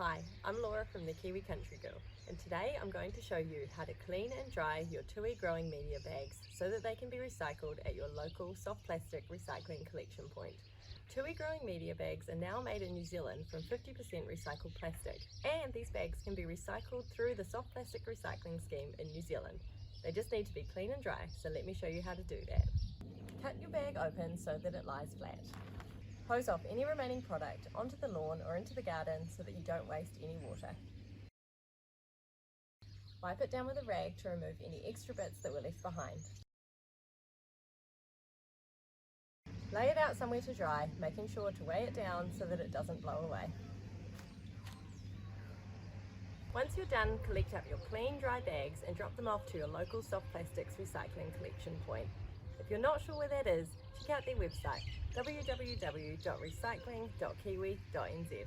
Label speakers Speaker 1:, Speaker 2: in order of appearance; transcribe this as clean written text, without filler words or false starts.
Speaker 1: Hi, I'm Laura from the Kiwi Country Girl, and today I'm going to show you how to clean and dry your tui growing media bags so that they can be recycled at your local soft plastic recycling collection point. Tui growing media bags are now made in New Zealand from 50% recycled plastic, and these bags can be recycled through the soft plastic recycling scheme in New Zealand. They just need to be clean and dry, so let me show you how to do that. Cut your bag open so that it lies flat. Hose off any remaining product onto the lawn or into the garden so that you don't waste any water. Wipe it down with a rag to remove any extra bits that were left behind. Lay it out somewhere to dry, making sure to weigh it down so that it doesn't blow away. Once you're done, collect up your clean, dry bags and drop them off to your local soft plastics recycling collection point. If you're not sure where that is, check out their website www.recycling.kiwi.nz.